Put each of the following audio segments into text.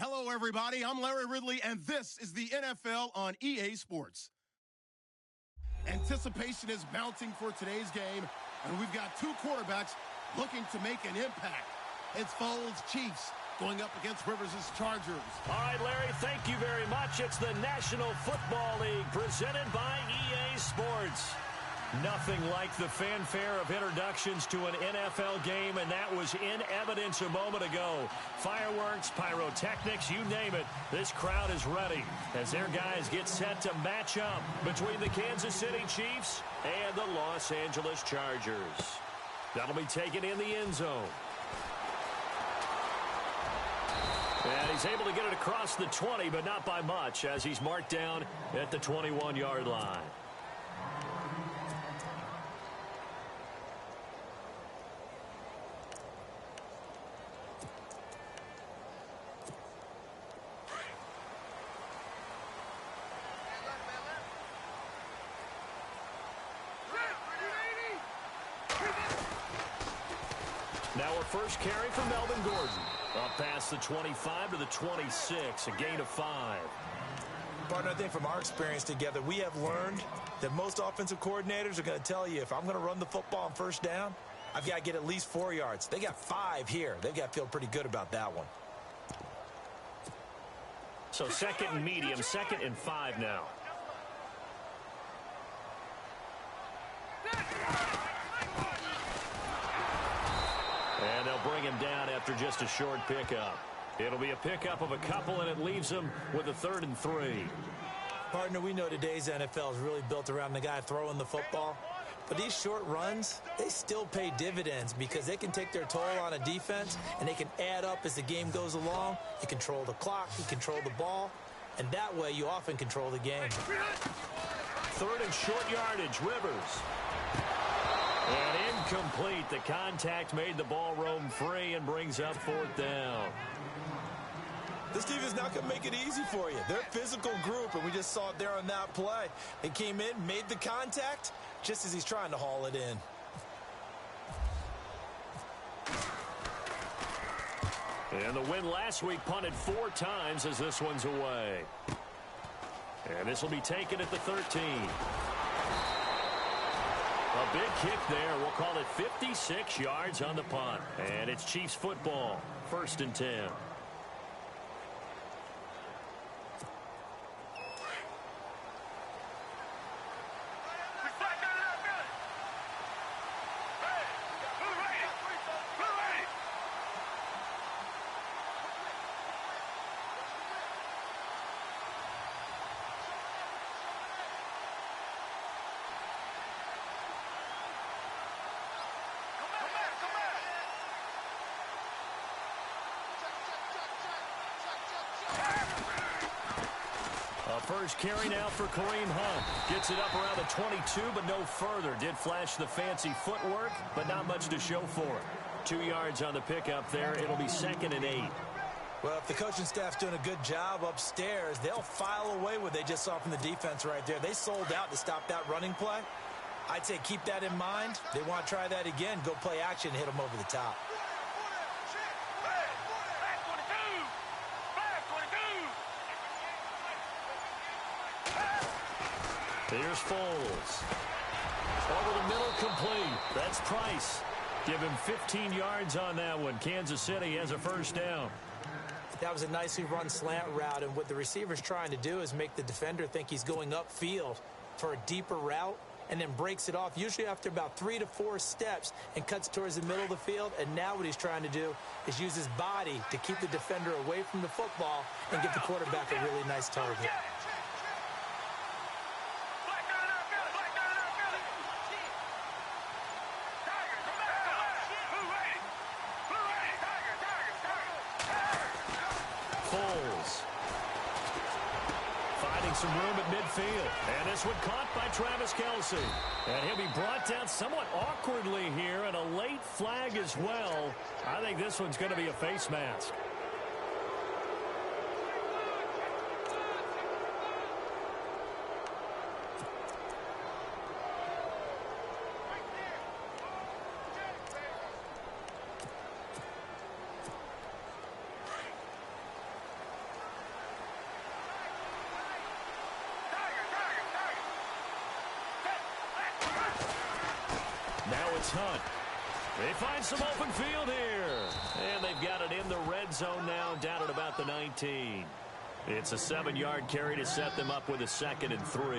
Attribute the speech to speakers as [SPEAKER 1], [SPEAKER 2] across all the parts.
[SPEAKER 1] Hello, everybody. I'm Larry Ridley, and this is the NFL on EA Sports. Anticipation is mounting for today's game, and we've got two quarterbacks looking to make an impact. It's Foles' Chiefs going up against Rivers' Chargers.
[SPEAKER 2] All right, Larry, thank you very much. It's the National Football League presented by EA Sports. Nothing like the fanfare of introductions to an NFL game, and that was in evidence a moment ago. Fireworks, pyrotechnics, you name it. This crowd is ready as their guys get set to match up between the Kansas City Chiefs and the Los Angeles Chargers. That'll be taken in the end zone. And he's able to get it across the 20, but not by much, as he's marked down at the 21-yard line. Now a first carry for Melvin Gordon. Up past the 25 to the 26, a gain of 5.
[SPEAKER 3] Partner, I think from our experience together, we have learned that most offensive coordinators are going to tell you, if I'm going to run the football on first down, I've got to get at least 4 yards. They got 5 here. They've got to feel pretty good about that one.
[SPEAKER 2] So second and medium, 2nd and 5 now. And they'll bring him down after just a short pickup. It'll be a pickup of a couple, and it leaves him with a 3rd and 3.
[SPEAKER 3] Partner, we know today's NFL is really built around the guy throwing the football. But these short runs, they still pay dividends because they can take their toll on a defense, and they can add up as the game goes along. You control the clock, you control the ball, and that way you often control the game.
[SPEAKER 2] 3rd and short yardage, Rivers. And incomplete. The contact made the ball roam free and brings up 4th down.
[SPEAKER 3] This team is not going to make it easy for you. They're a physical group, and we just saw it there on that play. They came in, made the contact, just as he's trying to haul it in.
[SPEAKER 2] And the win last week punted 4 times as this one's away. And this will be taken at the 13. A big kick there. We'll call it 56 yards on the punt. And it's Chiefs football. 1st and 10. First carry now for Kareem Hunt. Gets it up around the 22, but no further. Did flash the fancy footwork, but not much to show for it. 2 yards on the pickup there. It'll be 2nd and 8.
[SPEAKER 3] Well, if the coaching staff's doing a good job upstairs, they'll file away what they just saw from the defense right there. They sold out to stop that running play. I'd say keep that in mind. They want to try that again. Go play action and hit them over the top.
[SPEAKER 2] Here's Foles. Over the middle, complete. That's Price. Give him 15 yards on that one. Kansas City has a first down.
[SPEAKER 3] That was a nicely run slant route, and what the receiver's trying to do is make the defender think he's going upfield for a deeper route and then breaks it off, usually after about 3 to 4 steps, and cuts towards the middle of the field. And now what he's trying to do is use his body to keep the defender away from the football and give the quarterback a really nice target.
[SPEAKER 2] Some room at midfield. And this one caught by Travis Kelce. And he'll be brought down somewhat awkwardly here, and a late flag as well. I think this one's going to be a face mask. It's Hunt. They find some open field here. And they've got it in the red zone now, down at about the 19. It's a 7-yard carry to set them up with a 2nd and 3.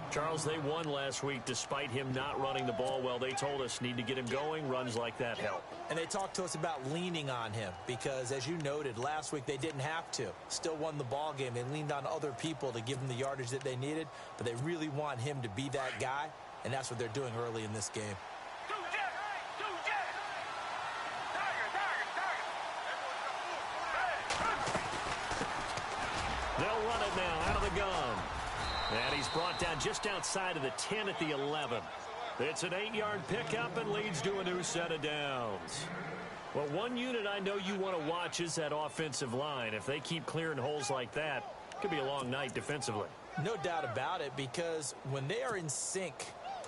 [SPEAKER 2] Charles, they won last week despite him not running the ball well. They told us need to get him going. Runs like that help.
[SPEAKER 3] And they talked to us about leaning on him because, as you noted, last week they didn't have to. Still won the ball game. They leaned on other people to give them the yardage that they needed, but they really want him to be that guy, and that's what they're doing early in this game.
[SPEAKER 2] They'll run it now out of the gun. And he's brought down just outside of the 10 at the 11. It's an 8-yard pickup and leads to a new set of downs. Well, one unit I know you want to watch is that offensive line. If they keep clearing holes like that, it could be a long night defensively.
[SPEAKER 3] No doubt about it, because when they are in sync,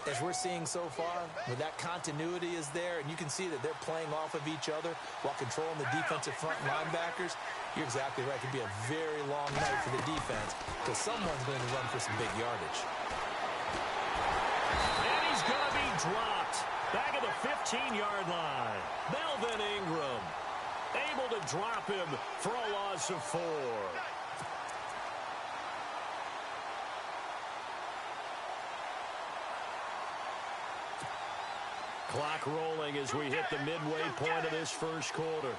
[SPEAKER 3] as we're seeing so far, where that continuity is there, and you can see that they're playing off of each other while controlling the defensive front linebackers, you're exactly right. It could be a very long night for the defense because someone's going to run for some big yardage.
[SPEAKER 2] And he's going to be dropped back at the 15-yard line. Melvin Ingram able to drop him for a loss of 4. Clock rolling as we hit the midway point of this first quarter.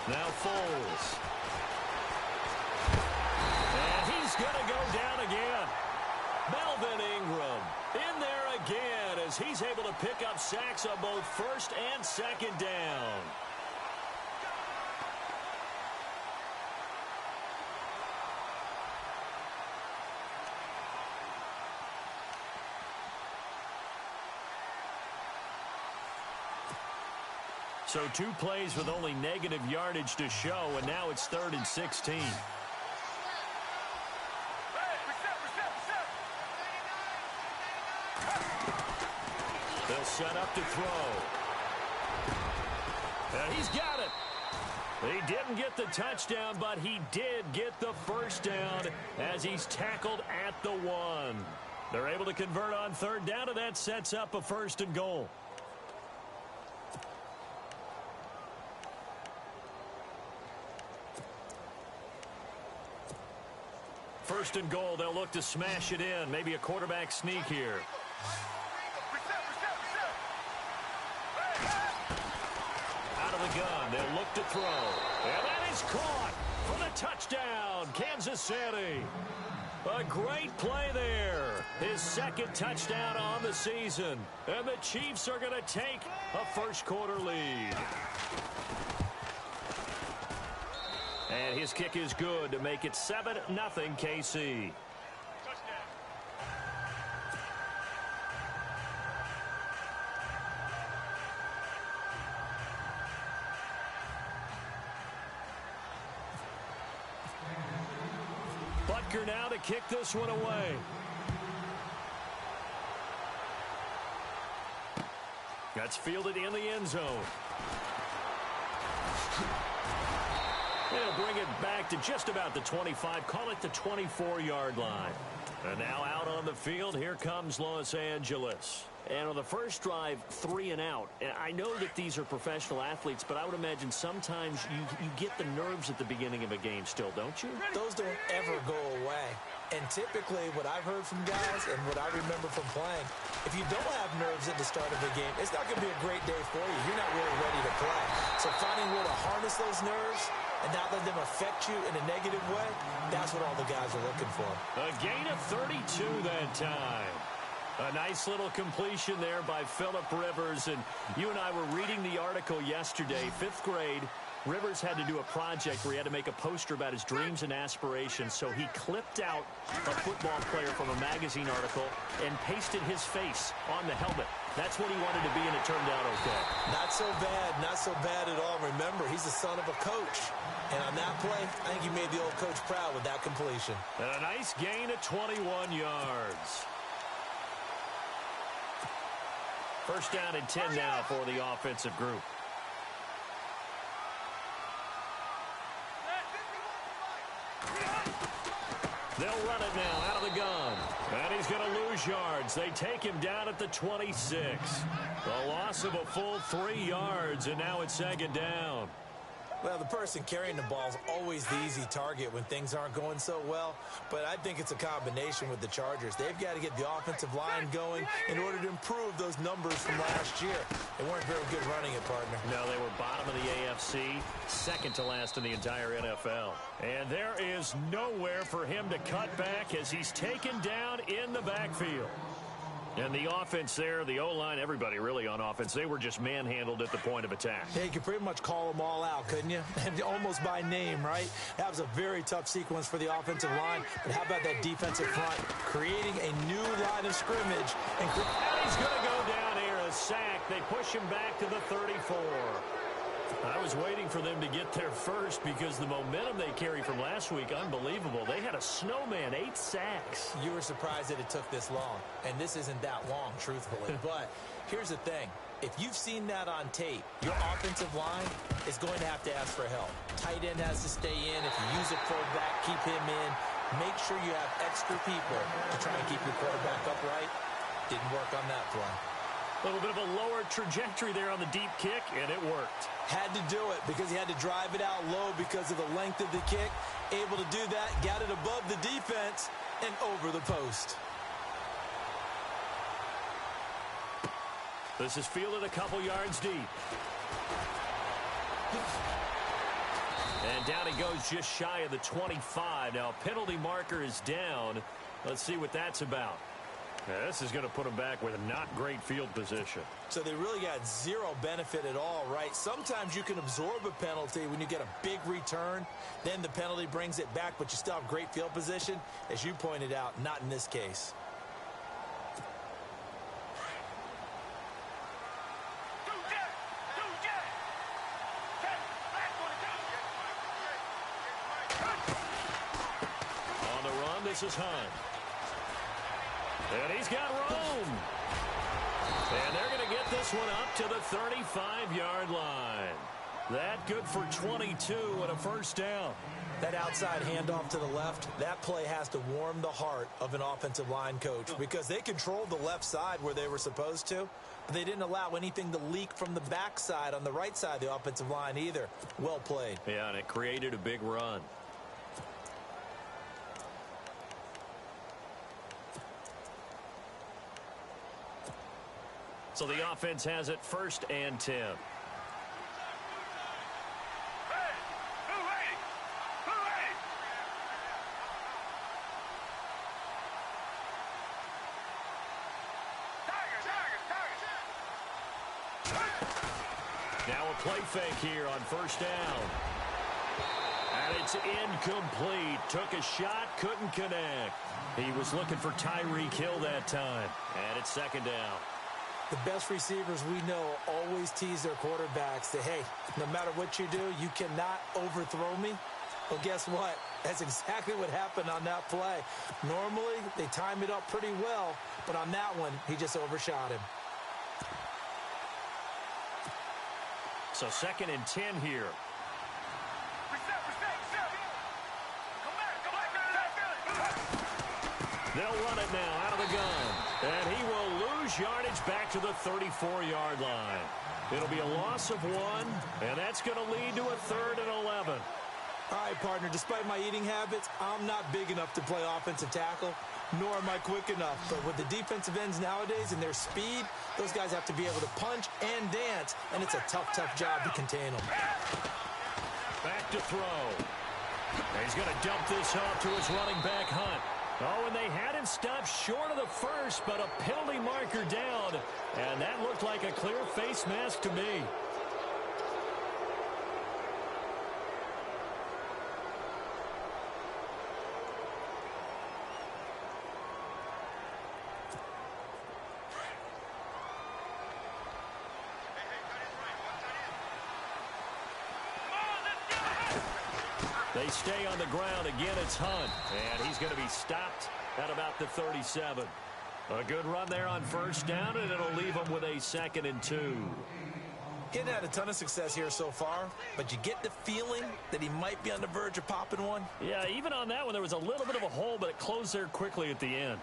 [SPEAKER 2] Now Foles. And he's going to go down again. Melvin Ingram in there again as he's able to pick up sacks on both first and second down. So 2 plays with only negative yardage to show, and now it's 3rd and 16. They'll set up to throw. And he's got it. He didn't get the touchdown, but he did get the first down as he's tackled at the 1. They're able to convert on 3rd down, and that sets up a 1st and goal. First and goal, they'll look to smash it in. Maybe a quarterback sneak here. Out of the gun, they'll look to throw. And that is caught for the touchdown, Kansas City. A great play there. His 2nd touchdown on the season. And the Chiefs are going to take a first quarter lead. And his kick is good to make it 7-0 KC. Butker now to kick this one away. That's fielded in the end zone. They'll bring it back to just about the 25. Call it the 24-yard line. And now out on the field, here comes Los Angeles. And on the first drive, 3 and out. And I know that these are professional athletes, but I would imagine sometimes you get the nerves at the beginning of a game still, don't you?
[SPEAKER 3] Those don't ever go away. And typically what I've heard from guys and what I remember from playing, if you don't have nerves at the start of a game, it's not going to be a great day for you. You're not really ready to play. So finding a way to harness those nerves and not let them affect you in a negative way, that's what all the guys are looking for.
[SPEAKER 2] A gain of 32 that time. A nice little completion there by Phillip Rivers. And you and I were reading the article yesterday, 5th grade. Rivers had to do a project where he had to make a poster about his dreams and aspirations. So he clipped out a football player from a magazine article and pasted his face on the helmet. That's what he wanted to be, and it turned out okay.
[SPEAKER 3] Not so bad at all. Remember, he's the son of a coach. And on that play, I think he made the old coach proud with that completion.
[SPEAKER 2] And a nice gain of 21 yards. First down and 10 now for the offensive group. They'll run it now out of the gun. And he's going to lose yards. They take him down at the 26. A loss of a full 3 yards, and now it's second down.
[SPEAKER 3] Well, the person carrying the ball is always the easy target when things aren't going so well, but I think it's a combination with the Chargers. They've got to get the offensive line going in order to improve those numbers from last year. They weren't very good running it, partner.
[SPEAKER 2] No, they were bottom of the AFC, second to last in the entire NFL. And there is nowhere for him to cut back as he's taken down in the backfield. And the offense there, the O-line, everybody really on offense, they were just manhandled at the point of attack.
[SPEAKER 3] Yeah, you could pretty much call them all out, couldn't you? And almost by name, right? That was a very tough sequence for the offensive line. But how about that defensive front creating a new line of scrimmage? And
[SPEAKER 2] he's going to go down here, a sack. They push him back to the 34. I was waiting for them to get there first because the momentum they carry from last week, unbelievable. They had a snowman, 8 sacks.
[SPEAKER 3] You were surprised that it took this long, and this isn't that long, truthfully. But here's the thing. If you've seen that on tape, your offensive line is going to have to ask for help. Tight end has to stay in. If you use a fullback, keep him in. Make sure you have extra people to try and keep your quarterback upright. Didn't work on that play.
[SPEAKER 2] A little bit of a lower trajectory there on the deep kick, and it worked.
[SPEAKER 3] Had to do it because he had to drive it out low because of the length of the kick. Able to do that, got it above the defense, and over the post.
[SPEAKER 2] This is fielded a couple yards deep. And down he goes just shy of the 25. Now, penalty marker is down. Let's see what that's about. Now, this is going to put them back with a not great field position.
[SPEAKER 3] So they really got zero benefit at all, right? Sometimes you can absorb a penalty when you get a big return. Then the penalty brings it back, but you still have great field position. As you pointed out, not in this case.
[SPEAKER 2] On the run, this is Hunt. And he's got room. And they're going to get this one up to the 35-yard line. That good for 22 and a first down.
[SPEAKER 3] That outside handoff to the left, that play has to warm the heart of an offensive line coach because they controlled the left side where they were supposed to, but they didn't allow anything to leak from the backside on the right side of the offensive line either. Well played.
[SPEAKER 2] Yeah, and it created a big run. So the offense has it 1st and 10. Now a play fake here on 1st down. And it's incomplete. Took a shot, couldn't connect. He was looking for Tyreek Hill that time. And it's 2nd down.
[SPEAKER 3] The best receivers we know always tease their quarterbacks that, hey, no matter what you do, you cannot overthrow me. Well, guess what? That's exactly what happened on that play. Normally, they time it up pretty well, but on that one, he just overshot him.
[SPEAKER 2] So 2nd and 10 here. They'll run it now out of the gun. And he will lose yardage back to the 34-yard line. It'll be a loss of 1, and that's going to lead to a 3rd and 11.
[SPEAKER 3] All right, partner, despite my eating habits, I'm not big enough to play offensive tackle, nor am I quick enough. But with the defensive ends nowadays and their speed, those guys have to be able to punch and dance, and it's a tough, tough job to contain them.
[SPEAKER 2] Back to throw. He's going to dump this off to his running back, Hunt. Oh, and they had him stopped short of the first, but a penalty marker down. And that looked like a clear face mask to me. They stay on the ground. Again, it's Hunt. And he's going to be stopped at about the 37. A good run there on 1st down, and it'll leave him with a 2nd and 2.
[SPEAKER 3] He hadn't had a ton of success here so far, but you get the feeling that he might be on the verge of popping one.
[SPEAKER 2] Yeah, even on that one, there was a little bit of a hole, but it closed there quickly at the end.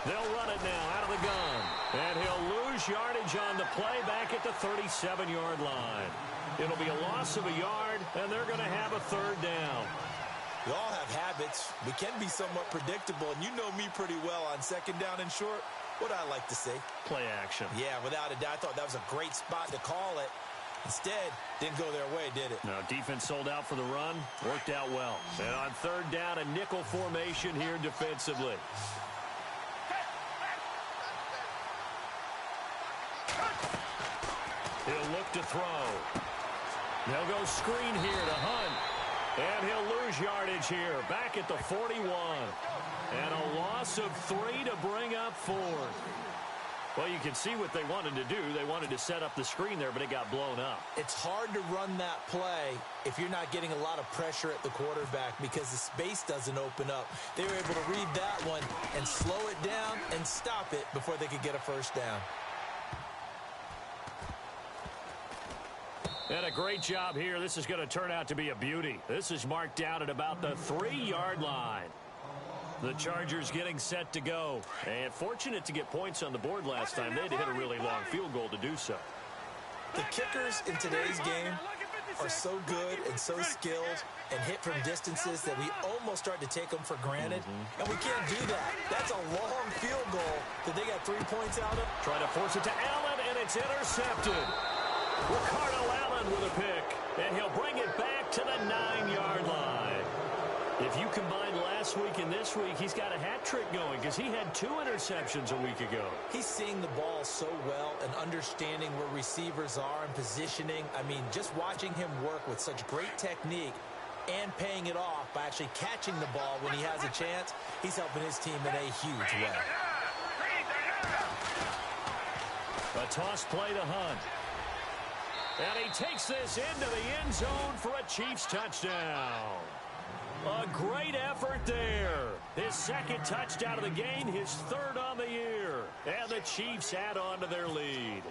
[SPEAKER 2] They'll run it now out of the gun. And he'll lose yardage on the play back at the 37-yard line. It'll be a loss of a yard, and they're going to have a third down.
[SPEAKER 3] We all have habits. We can be somewhat predictable, and you know me pretty well on second down and short. What I like to say?
[SPEAKER 2] Play action.
[SPEAKER 3] Yeah, without a doubt. I thought that was a great spot to call it. Instead, didn't go their way, did it?
[SPEAKER 2] Now, defense sold out for the run. Worked out well. And on third down, a nickel formation here defensively. He'll look to throw. They'll go screen here to Hunt. And he'll lose yardage here. Back at the 41. And a loss of 3 to bring up 4. Well, you can see what they wanted to do. They wanted to set up the screen there, but it got blown up.
[SPEAKER 3] It's hard to run that play if you're not getting a lot of pressure at the quarterback because the space doesn't open up. They were able to read that one and slow it down and stop it before they could get a first down.
[SPEAKER 2] And a great job here. This is going to turn out to be a beauty. This is marked down at about the 3-yard line. The Chargers getting set to go. And fortunate to get points on the board last time. They had to hit a really long field goal to do so.
[SPEAKER 3] The kickers in today's game are so good and so skilled and hit from distances that we almost start to take them for granted. And we can't do that. That's a long field goal that they got 3 points out of.
[SPEAKER 2] Trying to force it to Allen, and it's intercepted. Ricardo Allen with a pick, and he'll bring it back to the 9-yard line. If you combine last week and this week, he's got a hat trick going because he had 2 interceptions a week ago.
[SPEAKER 3] He's seeing the ball so well and understanding where receivers are and positioning. I mean, just watching him work with such great technique and paying it off by actually catching the ball when he has a chance, he's helping his team in a huge way.
[SPEAKER 2] A toss play to Hunt. And he takes this into the end zone for a Chiefs touchdown. A great effort there. His second touchdown of the game, his third on the year. And the Chiefs add on to their lead.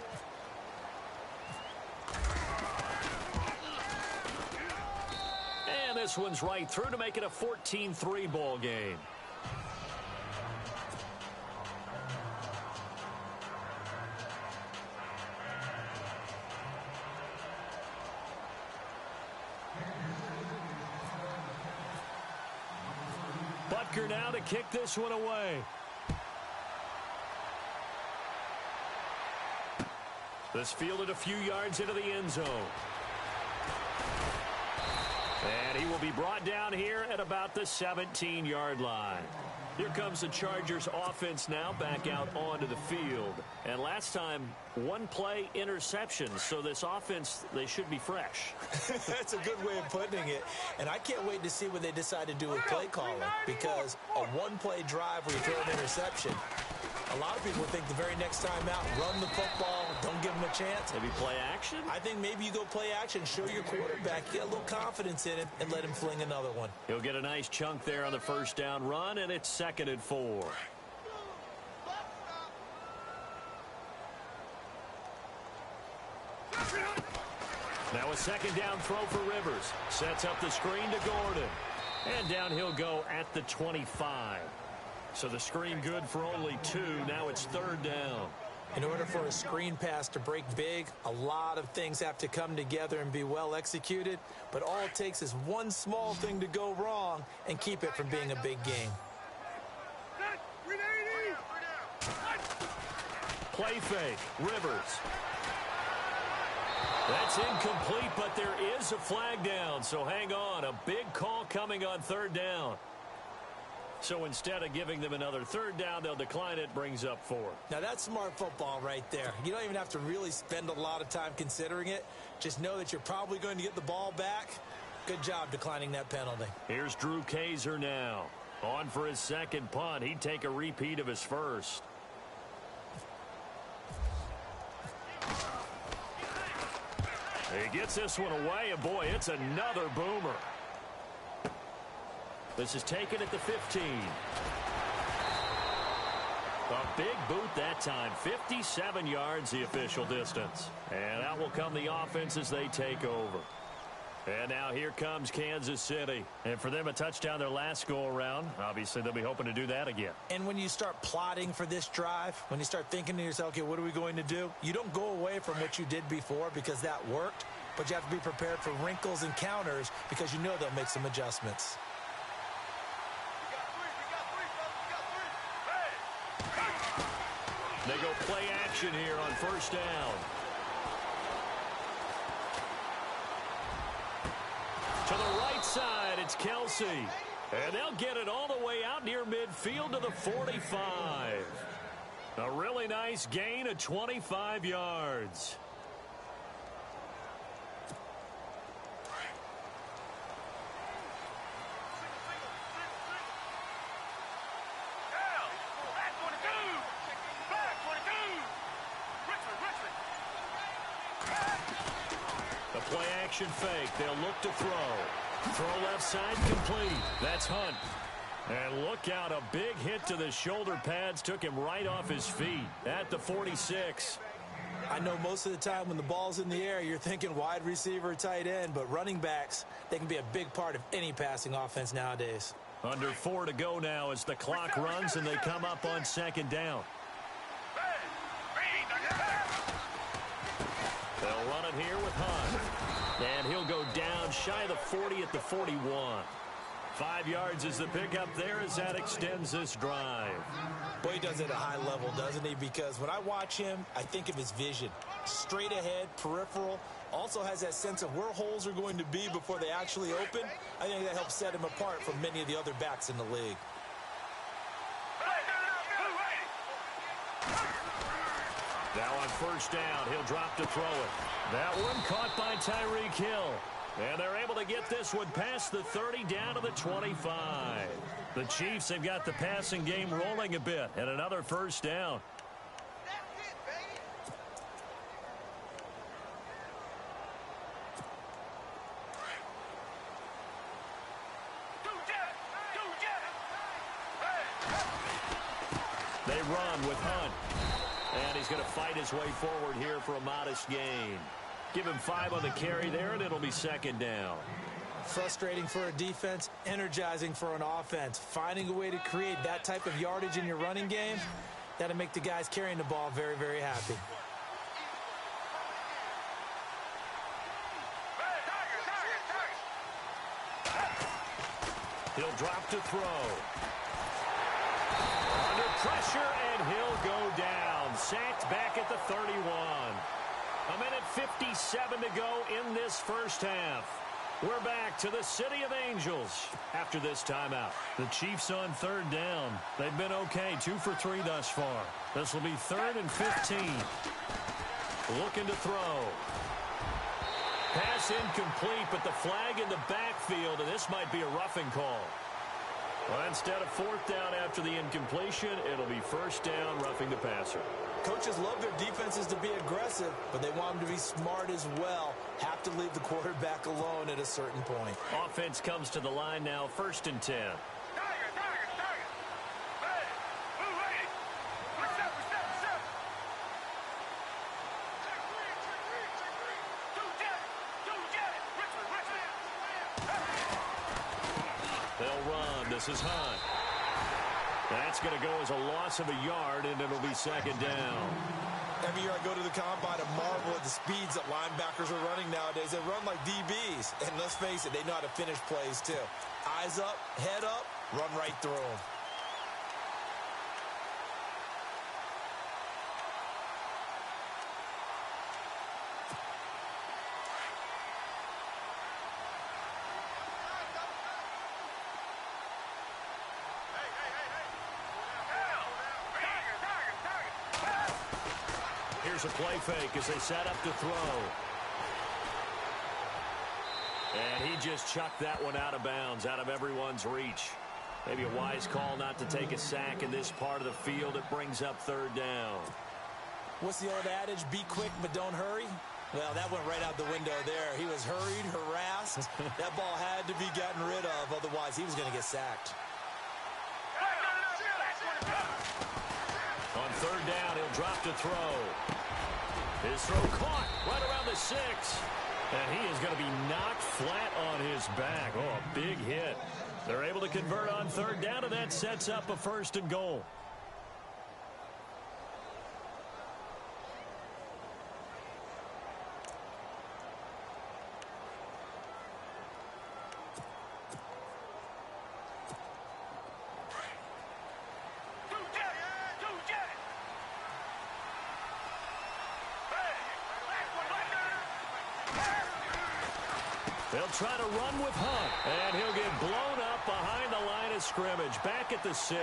[SPEAKER 2] And this one's right through to make it a 14-3 ball game. Butker now to kick this one away. This fielded a few yards into the end zone. And he will be brought down here at about the 17-yard line. Here comes the Chargers offense now back out onto the field. And last time, 1 play interception. So this offense, they should be fresh.
[SPEAKER 3] That's a good way of putting it. And I can't wait to see what they decide to do with play calling. Because a 1-play drive where you throw an interception, a lot of people think the very next time out, run the football, don't give them a chance.
[SPEAKER 2] Maybe play action?
[SPEAKER 3] I think maybe you go play action, show your quarterback, get a little confidence in him, and let him fling another one.
[SPEAKER 2] He'll get a nice chunk there on the first down run, and it's 2nd and 4. Now a second down throw for Rivers. Sets up the screen to Gordon. And down he'll go at the 25. So the screen good for only 2. Now it's 3rd down.
[SPEAKER 3] In order for a screen pass to break big, a lot of things have to come together and be well executed. But all it takes is one small thing to go wrong and keep it from being a big game.
[SPEAKER 2] Play fake. Rivers. That's incomplete, but there is a flag down. So hang on. A big call coming on 3rd down. So instead of giving them another 3rd down, they'll decline it, brings up 4.
[SPEAKER 3] Now that's smart football right there. You don't even have to really spend a lot of time considering it. Just know that you're probably going to get the ball back. Good job declining that penalty.
[SPEAKER 2] Here's Drew Kaiser now. On for his second punt. He'd take a repeat of his first. He gets this one away, and boy, it's another boomer. This is taken at the 15. A big boot that time. 57 yards the official distance. And out will come the offense as they take over. And now here comes Kansas City. And for them, a touchdown their last go-around. Obviously, they'll be hoping to do that again.
[SPEAKER 3] And when you start plotting for this drive, when you start thinking to yourself, okay, what are we going to do? You don't go away from what you did before because that worked. But you have to be prepared for wrinkles and counters because you know they'll make some adjustments.
[SPEAKER 2] They go play action here on first down. To the right side, it's Kelsey. And they'll get it all the way out near midfield to the 45. A really nice gain of 25 yards. Play action fake. They'll look to throw. Throw left side complete. That's Hunt. And look out, a big hit to the shoulder pads took him right off his feet at the 46.
[SPEAKER 3] I know most of the time when the ball's in the air, you're thinking wide receiver, tight end, but running backs, they can be a big part of any passing offense nowadays.
[SPEAKER 2] Under 4 to go now as the clock runs and they come up on second down. They'll run it here with Hunt. And he'll go down shy of the 40 at the 41. 5 yards is the pickup there as that extends this drive.
[SPEAKER 3] Boy, he does it at a high level, doesn't he? Because when I watch him, I think of his vision. Straight ahead, peripheral. Also has that sense of where holes are going to be before they actually open. I think that helps set him apart from many of the other backs in the league.
[SPEAKER 2] Now on first down, he'll drop to throw it. That one caught by Tyreek Hill. And they're able to get this one past the 30 down to the 25. The Chiefs have got the passing game rolling a bit. And another first down. They run with Hunt. And he's going to fight his way forward here for a modest gain. Give him 5 on the carry there, and it'll be second down.
[SPEAKER 3] Frustrating for a defense, energizing for an offense. Finding a way to create that type of yardage in your running game, that'll make the guys carrying the ball very, very happy.
[SPEAKER 2] He'll drop to throw. Under pressure, and he'll go down. Sacked back at the 31. A minute 57 to go in this first half. We're back to the City of Angels after this timeout. The Chiefs on third down. They've been okay, 2 for 3 thus far. This will be 3rd and 15. Looking to throw. Pass incomplete, but the flag in the backfield, and this might be a roughing call. Well, instead of 4th down after the incompletion, it'll be 1st down, roughing the passer.
[SPEAKER 3] Coaches love their defenses to be aggressive, but they want them to be smart as well. Have to leave the quarterback alone at a certain point.
[SPEAKER 2] Offense comes to the line now, 1st and 10. They'll run. This is Hunt. That's going to go as a loss of a yard, and it'll be 2nd down.
[SPEAKER 3] Every year I go to the combine and marvel at the speeds that linebackers are running nowadays. They run like DBs. And let's face it, they know how to finish plays too. Eyes up, head up, run right through them.
[SPEAKER 2] Here's a play fake as they set up to throw. And he just chucked that one out of bounds, out of everyone's reach. Maybe a wise call not to take a sack in this part of the field. It brings up 3rd down.
[SPEAKER 3] What's the old adage? Be quick, but don't hurry. Well, that went right out the window there. He was hurried, harassed. That ball had to be gotten rid of, otherwise he was going to get sacked.
[SPEAKER 2] On third down, he'll drop to throw. His throw caught right around the 6. And he is going to be knocked flat on his back. Oh, a big hit. They're able to convert on third down, and that sets up a 1st and goal. They'll try to run with Hunt, and he'll get blown up behind the line of scrimmage, back at the 6.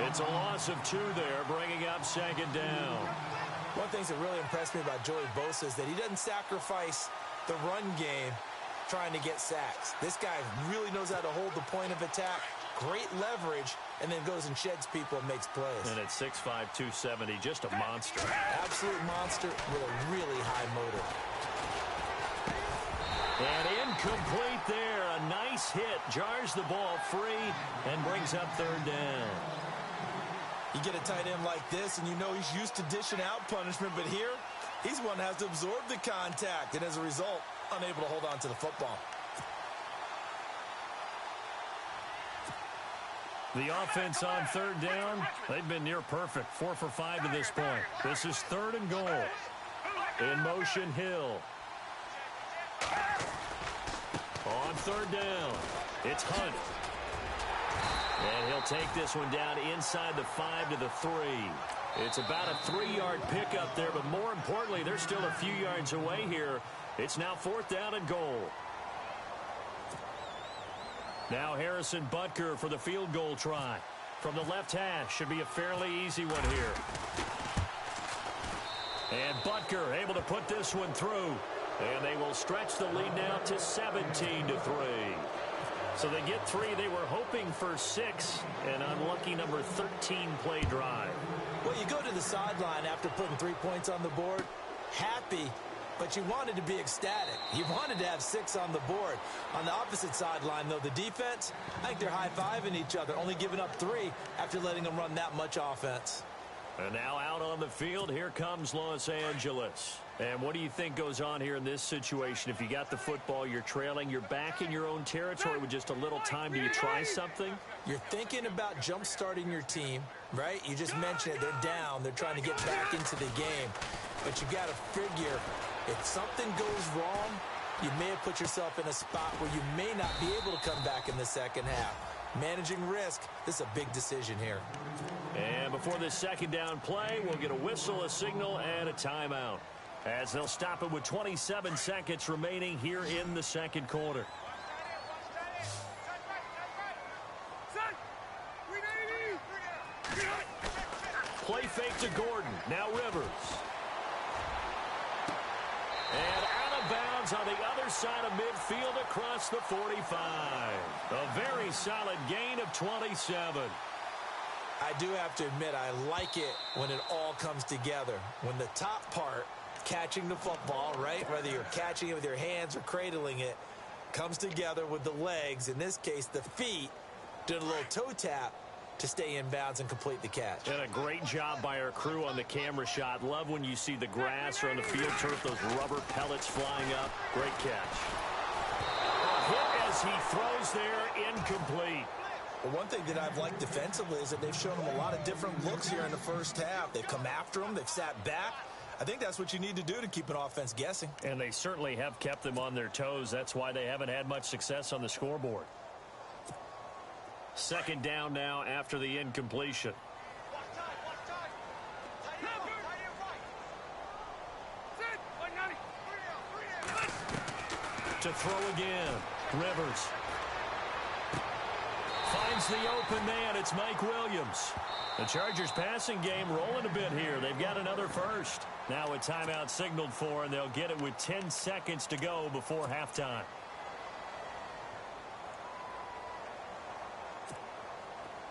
[SPEAKER 2] It's a loss of 2 there, bringing up 2nd down.
[SPEAKER 3] One of the things that really impressed me about Joey Bosa is that he doesn't sacrifice the run game trying to get sacks. This guy really knows how to hold the point of attack, great leverage, and then goes and sheds people and makes plays.
[SPEAKER 2] And at 6'5", 270, just a monster.
[SPEAKER 3] Absolute monster with a really high motor.
[SPEAKER 2] And incomplete there. A nice hit. Jars the ball free and brings up 3rd down.
[SPEAKER 3] You get a tight end like this, and you know he's used to dishing out punishment, but here, he's one that has to absorb the contact, and as a result, unable to hold on to the football.
[SPEAKER 2] The offense on 3rd down, they've been near perfect. 4 for 5 to this point. This is 3rd and goal. In motion, Hill. On 3rd down, it's Hunt. And he'll take this one down inside the 5 to the 3. It's about a 3-yard pickup there, but more importantly, they're still a few yards away here. It's now 4th down and goal. Now Harrison Butker for the field goal try. From the left hash, should be a fairly easy one here. And Butker able to put this one through. And they will stretch the lead now to 17 to 3. So they get 3. They were hoping for 6. An unlucky number 13 play drive.
[SPEAKER 3] Well, you go to the sideline after putting 3 points on the board, happy, but you wanted to be ecstatic. You wanted to have 6 on the board. On the opposite sideline, though, the defense, I think they're high-fiving each other, only giving up 3 after letting them run that much offense.
[SPEAKER 2] And now out on the field, here comes Los Angeles. And what do you think goes on here in this situation? If you got the football, you're trailing, you're back in your own territory with just a little time. Do you try something?
[SPEAKER 3] You're thinking about jump-starting your team, right? You just mentioned it. They're down. They're trying to get back into the game. But you got to figure, if something goes wrong, you may have put yourself in a spot where you may not be able to come back in the second half. Managing risk, this is a big decision here.
[SPEAKER 2] And before this 2nd down play, we'll get a whistle, a signal, and a timeout, as they'll stop it with 27 seconds remaining here in the 2nd quarter. Play fake to Gordon. Now Rivers. And out of bounds on the other side of midfield across the 45. A very solid gain of 27.
[SPEAKER 3] I do have to admit, I like it when it all comes together. When the top part, catching the football, right, whether you're catching it with your hands or cradling it, comes together with the legs, in this case the feet, doing a little toe tap to stay in bounds and complete the catch.
[SPEAKER 2] And a great job by our crew on the camera shot. Love when you see the grass or on the field turf, those rubber pellets flying up. Great catch. A hit as he throws there, incomplete.
[SPEAKER 3] Well, one thing that I've liked defensively is that they've shown them a lot of different looks here in the first half. They've come after them. They've sat back. I think that's what you need to do to keep an offense guessing.
[SPEAKER 2] And they certainly have kept them on their toes. That's why they haven't had much success on the scoreboard. 2nd down now after the incompletion. To throw again. Rivers. Finds the open man. It's Mike Williams. The Chargers passing game rolling a bit here. They've got another first. Now a timeout signaled for, and they'll get it with 10 seconds to go before halftime.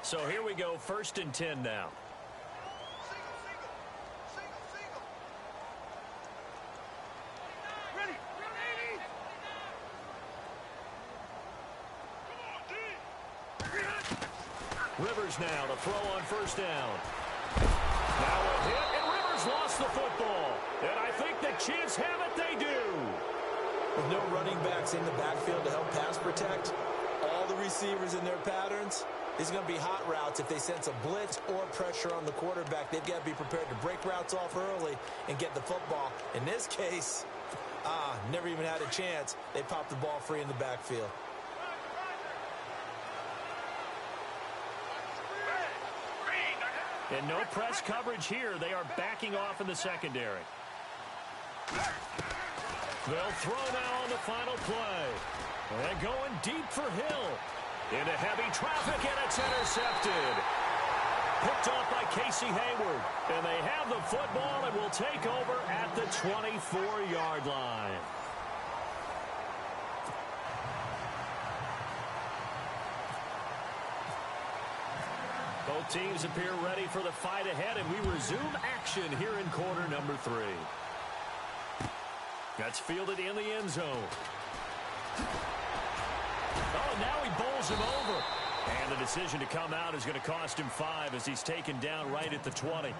[SPEAKER 2] So here we go, 1st and 10 now. Rivers now to throw on first down. Now a hit, and Rivers lost the football. And I think the Chiefs have it. They do.
[SPEAKER 3] With no running backs in the backfield to help pass protect, all the receivers in their patterns, these are going to be hot routes. If they sense a blitz or pressure on the quarterback, they've got to be prepared to break routes off early and get the football. In this case, never even had a chance. They popped the ball free in the backfield.
[SPEAKER 2] And no press coverage here. They are backing off in the secondary. They'll throw now on the final play. And going deep for Hill. Into heavy traffic, and it's intercepted. Picked off by Casey Hayward. And they have the football and will take over at the 24-yard line. Both teams appear ready for the fight ahead, and we resume action here in quarter number 3. That's fielded in the end zone. Oh, now he bowls him over. And the decision to come out is going to cost him 5 as he's taken down right at the 20.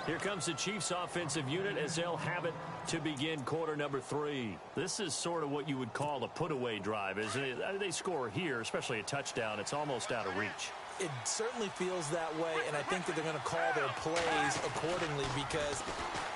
[SPEAKER 2] Here comes the Chiefs offensive unit as they'll have it to begin quarter number 3. This is sort of what you would call a put-away drive, isn't it? They score here, especially a touchdown. It's almost out of reach.
[SPEAKER 3] It certainly feels that way, and I think that they're going to call their plays accordingly because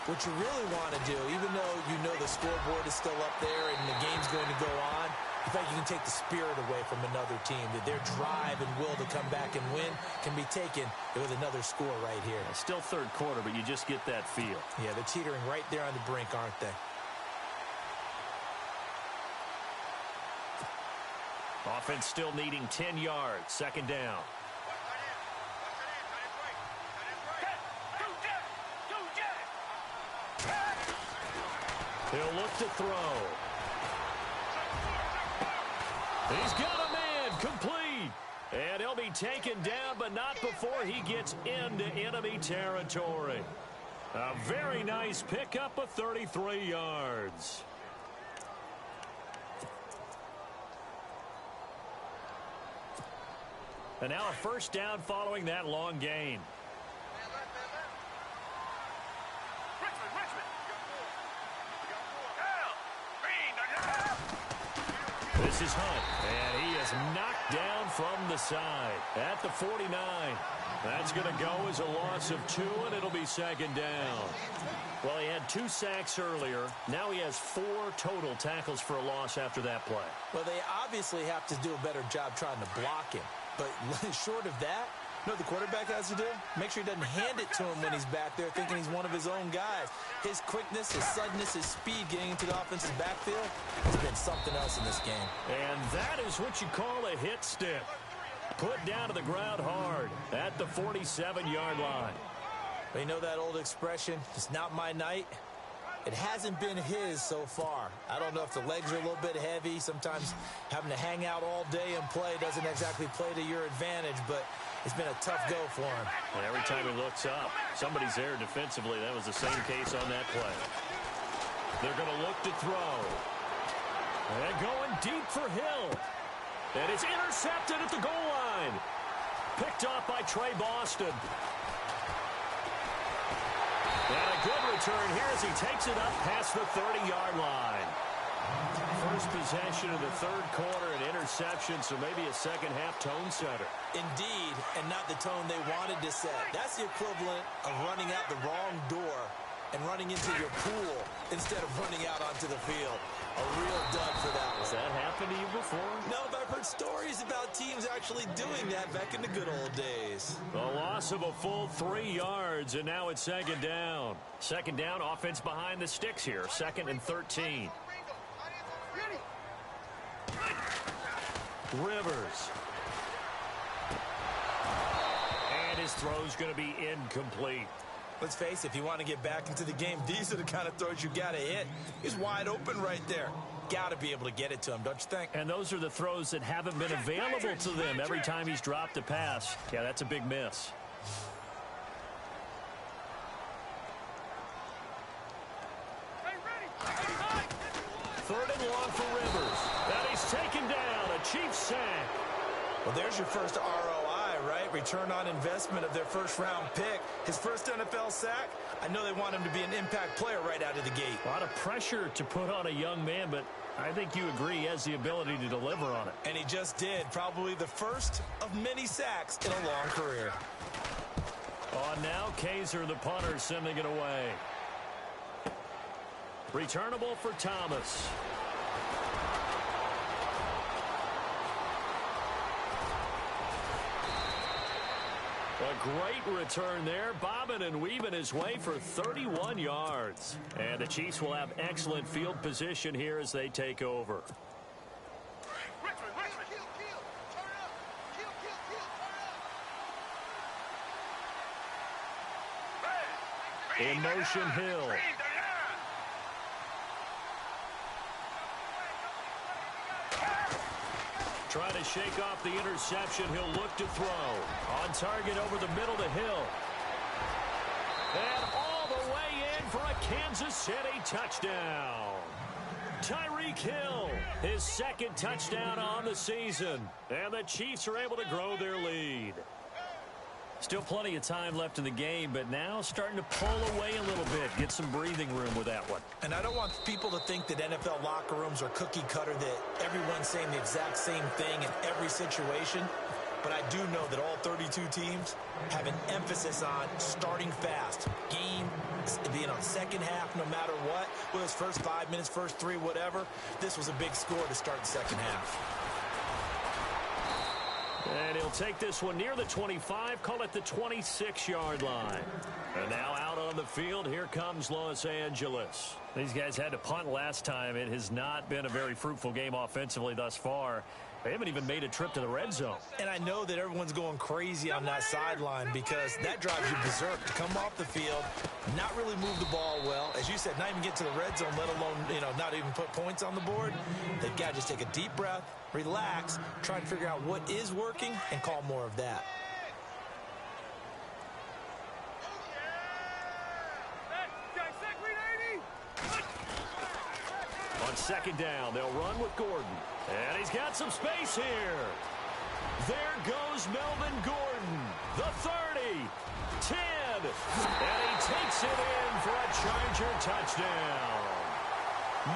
[SPEAKER 3] what you really want to do, even though you know the scoreboard is still up there and the game's going to go on, in fact, you can take the spirit away from another team, that their drive and will to come back and win can be taken with another score right here.
[SPEAKER 2] Still third quarter, but you just get that feel.
[SPEAKER 3] Yeah, they're teetering right there on the brink, aren't they?
[SPEAKER 2] Offense still needing 10 yards. Second down. He'll look to throw. He's got a man complete. And he'll be taken down, but not before he gets into enemy territory. A very nice pickup of 33 yards. And now a first down following that long gain. This is Hunt, and he is knocked down from the side at the 49. That's going to go as a loss of 2, and it'll be second down. Well, he had 2 sacks earlier. Now he has 4 total tackles for a loss after that play.
[SPEAKER 3] Well, they obviously have to do a better job trying to block him. But short of that, you know what the quarterback has to do? Make sure he doesn't hand it to him when he's back there thinking he's one of his own guys. His quickness, his suddenness, his speed getting into the offensive backfield has been something else in this game.
[SPEAKER 2] And that is what you call a hit stick. Put down to the ground hard at the 47-yard line.
[SPEAKER 3] But you know that old expression, it's not my night? It hasn't been his so far. I don't know if the legs are a little bit heavy. Sometimes having to hang out all day and play doesn't exactly play to your advantage, but it's been a tough go for him.
[SPEAKER 2] And every time he looks up, somebody's there defensively. That was the same case on that play. They're going to look to throw. And going deep for Hill. And it's intercepted at the goal line. Picked off by Trey Boston. And a good return here as he takes it up past the 30-yard line. First possession of the third quarter, an interception, so maybe a second-half tone setter.
[SPEAKER 3] Indeed, and not the tone they wanted to set. That's the equivalent of running out the wrong door and running into your pool instead of running out onto the field. A real dud for that one.
[SPEAKER 2] Has that happened to you before?
[SPEAKER 3] No, but I've heard stories about teams actually doing that back in the good old days.
[SPEAKER 2] A loss of a full 3 yards, and now it's second down. Second down, offense behind the sticks here. 2nd and 13. Rivers. And his throw's going to be incomplete.
[SPEAKER 3] Let's face it, if you want to get back into the game, these are the kind of throws you got to hit. He's wide open right there. Got to be able to get it to him, don't you think?
[SPEAKER 2] And those are the throws that haven't been available to them every time he's dropped a pass. Yeah, that's a big miss. Third and long for Rivers. And he's taken down. A Chiefs sack.
[SPEAKER 3] Well, there's your first ROI right? Return on investment of their first-round pick. His first NFL sack, I know they want him to be an impact player right out of the gate.
[SPEAKER 2] A lot of pressure to put on a young man, but I think you agree he has the ability to deliver on it.
[SPEAKER 3] And he just did. Probably the first of many sacks in a long career.
[SPEAKER 2] On now, Kaiser, the punter, sending it away. Returnable for Thomas. A great return there, bobbing and weaving his way for 31 yards. And the Chiefs will have excellent field position here as they take over. In motion, Hill. Trying to shake off the interception. He'll look to throw. On target over the middle to Hill. And all the way in for a Kansas City touchdown. Tyreek Hill, his second touchdown on the season. And the Chiefs are able to grow their lead. Still plenty of time left in the game, but now starting to pull away a little bit. Get some breathing room with that one.
[SPEAKER 3] And I don't want people to think that NFL locker rooms are cookie cutter, that everyone's saying the exact same thing in every situation. But I do know that all 32 teams have an emphasis on starting fast. Game, second half, no matter what. Whether it's first 5 minutes, first 3, whatever. This was a big score to start the second half.
[SPEAKER 2] And he'll take this one near the 25, call it the 26-yard line. And now out on the field, here comes Los Angeles. These guys had to punt last time. It has not been a very fruitful game offensively thus far. They haven't even made a trip to the red zone.
[SPEAKER 3] And I know that everyone's going crazy on that sideline because that drives you berserk to come off the field, not really move the ball well. As you said, not even get to the red zone, let alone, not even put points on the board. They've got to just take a deep breath, relax, try and figure out what is working and call more of that.
[SPEAKER 2] On second down, they'll run with Gordon. And he's got some space here. There goes Melvin Gordon. The 30, 10, and he takes it in for a Charger touchdown.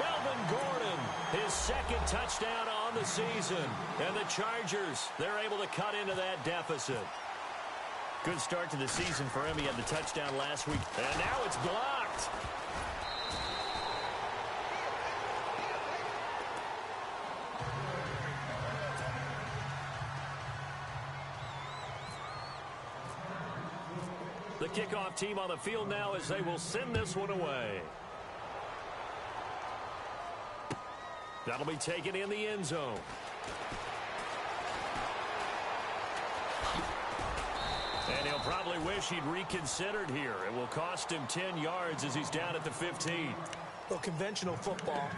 [SPEAKER 2] Melvin Gordon, his second touchdown on the season. And the Chargers, they're able to cut into that deficit. Good start to the season for him. He had the touchdown last week. And now it's blocked. The kickoff team on the field now as they will send this one away. That'll be taken in the end zone. And he'll probably wish he'd reconsidered here. It will cost him 10 yards as he's down at the 15.
[SPEAKER 3] Well, conventional football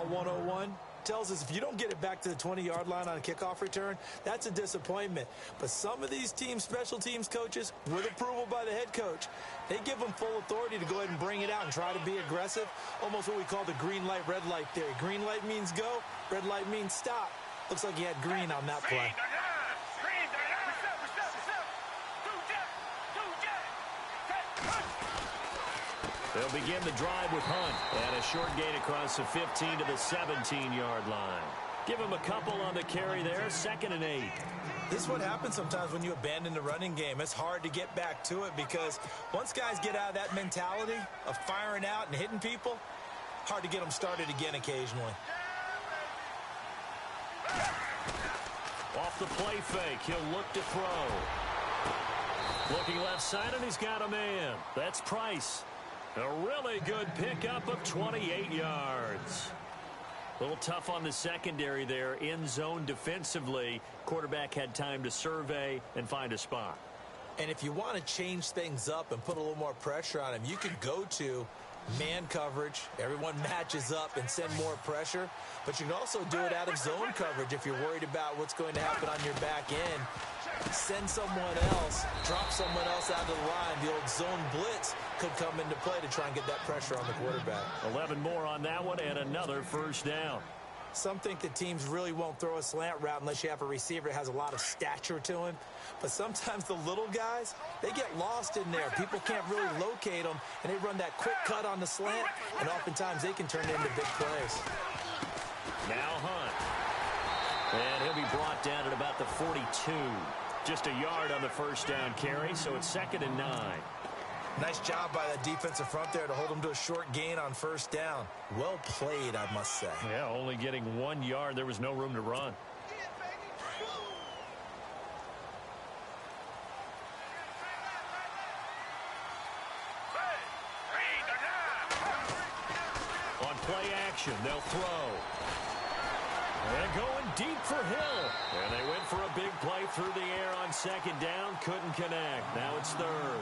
[SPEAKER 3] 101, tells us if you don't get it back to the 20-yard line on a kickoff return, that's a disappointment. But some of these teams, special teams coaches, with approval by the head coach, they give them full authority to go ahead and bring it out and try to be aggressive. Almost what we call the green light, red light theory. Green light means go, red light means stop. Looks like he had green on that play.
[SPEAKER 2] They'll begin the drive with Hunt. And a short gain across the 15 to the 17-yard line. Give him a couple on the carry there. 2nd and 8.
[SPEAKER 3] This is what happens sometimes when you abandon the running game. It's hard to get back to it because once guys get out of that mentality of firing out and hitting people, hard to get them started again occasionally.
[SPEAKER 2] Off the play fake, he'll look to throw. Looking left side, and he's got a man. That's Price. A really good pickup of 28 yards. A little tough on the secondary there. In zone defensively. Quarterback had time to survey and find a spot.
[SPEAKER 3] And if you want to change things up and put a little more pressure on him, you can go to man coverage. Everyone matches up and send more pressure. But you can also do it out of zone coverage if you're worried about what's going to happen on your back end. Send someone else, drop someone else out of the line. The old zone blitz could come into play to try and get that pressure on the quarterback.
[SPEAKER 2] 11 more on that one and another first down.
[SPEAKER 3] Some think that teams really won't throw a slant route unless you have a receiver that has a lot of stature to him. But sometimes the little guys, they get lost in there. People can't really locate them, and they run that quick cut on the slant, and oftentimes they can turn it into big plays.
[SPEAKER 2] Now Hunt. And he'll be brought down at about the 42. Just a yard on the first down carry, so it's 2nd and 9.
[SPEAKER 3] Nice job by that defensive front there to hold them to a short gain on first down. Well played, I must say.
[SPEAKER 2] Yeah, only getting 1 yard. There was no room to run. On play action, they'll throw. And going deep for Hill. And they went for a big play through the air on 2nd down. Couldn't connect. Now it's 3rd.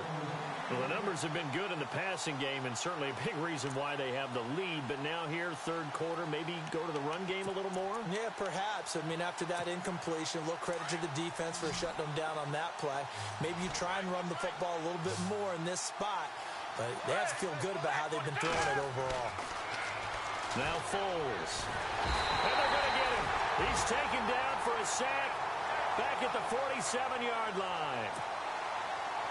[SPEAKER 2] Well, the numbers have been good in the passing game, and certainly a big reason why they have the lead. But now here, 3rd quarter, maybe go to the run game a little more?
[SPEAKER 3] Yeah, perhaps. I mean, after that incompletion, a little credit to the defense for shutting them down on that play. Maybe you try and run the football a little bit more in this spot. But they have to feel good about how they've been throwing it overall.
[SPEAKER 2] Now Foles. And they're going to get him. He's taken down for a sack back at the 47-yard line.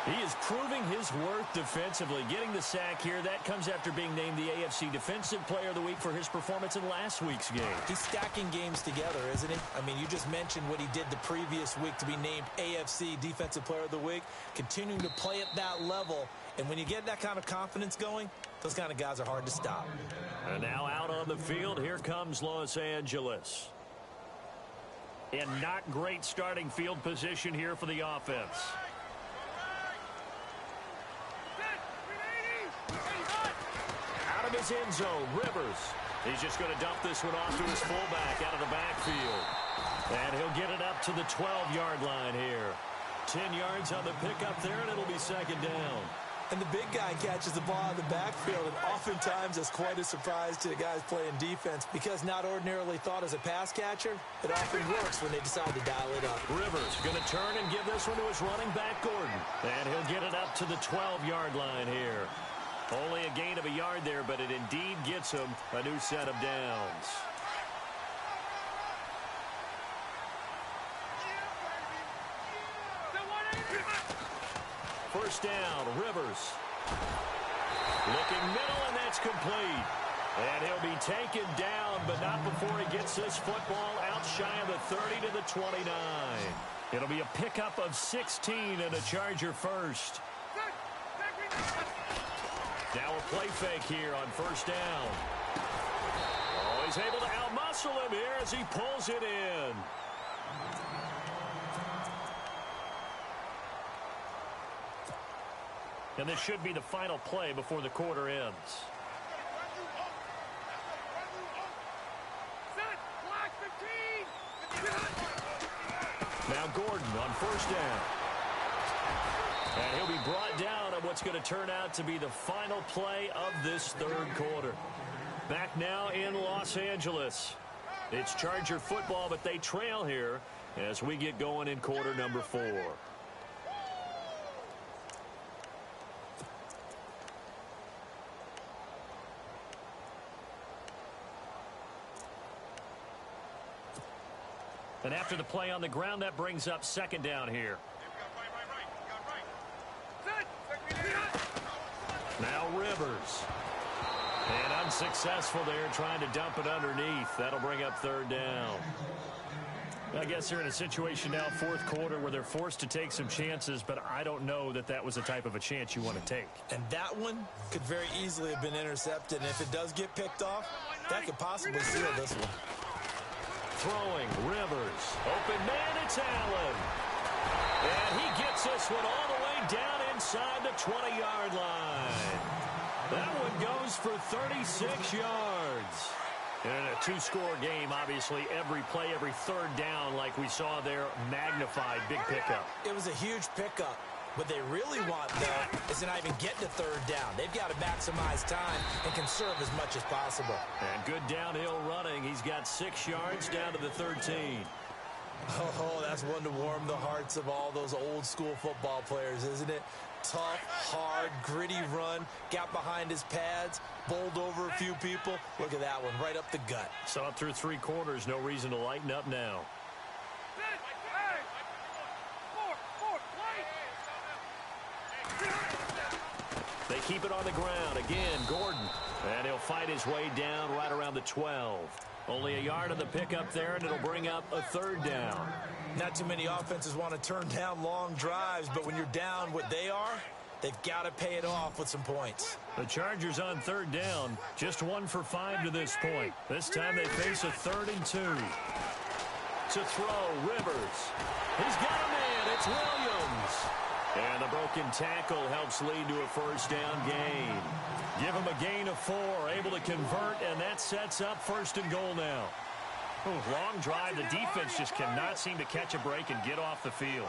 [SPEAKER 2] He is proving his worth defensively, getting the sack here. That comes after being named the AFC Defensive Player of the Week for his performance in last week's game.
[SPEAKER 3] He's stacking games together, isn't he? I mean, you just mentioned what he did the previous week to be named AFC Defensive Player of the Week, continuing to play at that level. And when you get that kind of confidence going, those kind of guys are hard to stop.
[SPEAKER 2] And now out on the field, here comes Los Angeles. In not great starting field position here for the offense. Out of his end zone, Rivers. He's just going to dump this one off to his fullback out of the backfield. And he'll get it up to the 12-yard line here. 10 yards on the pickup there, and it'll be 2nd down.
[SPEAKER 3] And the big guy catches the ball out of the backfield, and oftentimes it's quite a surprise to the guys playing defense because not ordinarily thought as a pass catcher, it often works when they decide to dial it up.
[SPEAKER 2] Rivers going to turn and give this one to his running back, Gordon. And he'll get it up to the 12-yard line here. Only a gain of a yard there, but it indeed gets him a new set of downs. First down, Rivers. Looking middle, and that's complete. And he'll be taken down, but not before he gets this football out shy of the 30 to the 29. It'll be a pickup of 16 and a Charger first. Now a play fake here on first down. Oh, he's able to outmuscle him here as he pulls it in. And this should be the final play before the quarter ends. Now Gordon on first down. And he'll be brought down on what's going to turn out to be the final play of this 3rd quarter. Back now in Los Angeles. It's Charger football, but they trail here as we get going in quarter number 4. And after the play on the ground, that brings up 2nd down here. Now Rivers. And unsuccessful there, trying to dump it underneath. That'll bring up 3rd down. I guess they're in a situation now, 4th quarter, where they're forced to take some chances, but I don't know that that was the type of a chance you want to take.
[SPEAKER 3] And that one could very easily have been intercepted. And if it does get picked off, that could possibly seal this one.
[SPEAKER 2] Throwing, Rivers. Open man, it's Allen. And he gets this one all the way down inside the 20-yard line. That one goes for 36 yards. And in a 2-score game, obviously, every play, every 3rd down, like we saw there, magnified, big pickup.
[SPEAKER 3] It was a huge pickup. What they really want, though, is to not even get to 3rd down. They've got to maximize time and conserve as much as possible.
[SPEAKER 2] And good downhill running. He's got 6 yards down to the 13.
[SPEAKER 3] Oh, that's one to warm the hearts of all those old-school football players, isn't it? tough, hard, gritty run. Got behind his pads, bowled over a few people. Look at that one, right up the gut.
[SPEAKER 2] So up through 3 quarters, no reason to lighten up now. They keep it on the ground. Again, Gordon. And he'll fight his way down right around the 12. Only a yard on the pickup there, and it'll bring up a 3rd down.
[SPEAKER 3] Not too many offenses want to turn down long drives, but when you're down what they are, they've got to pay it off with some points.
[SPEAKER 2] The Chargers on 3rd down, just 1 for 5 to this point. This time they face a 3rd and 2. To throw, Rivers. He's got a man. It's Williams. And the broken tackle helps lead to a 1st down gain. Give him a gain of 4, able to convert, and that sets up 1st and goal now. Long drive. The defense just cannot seem to catch a break and get off the field.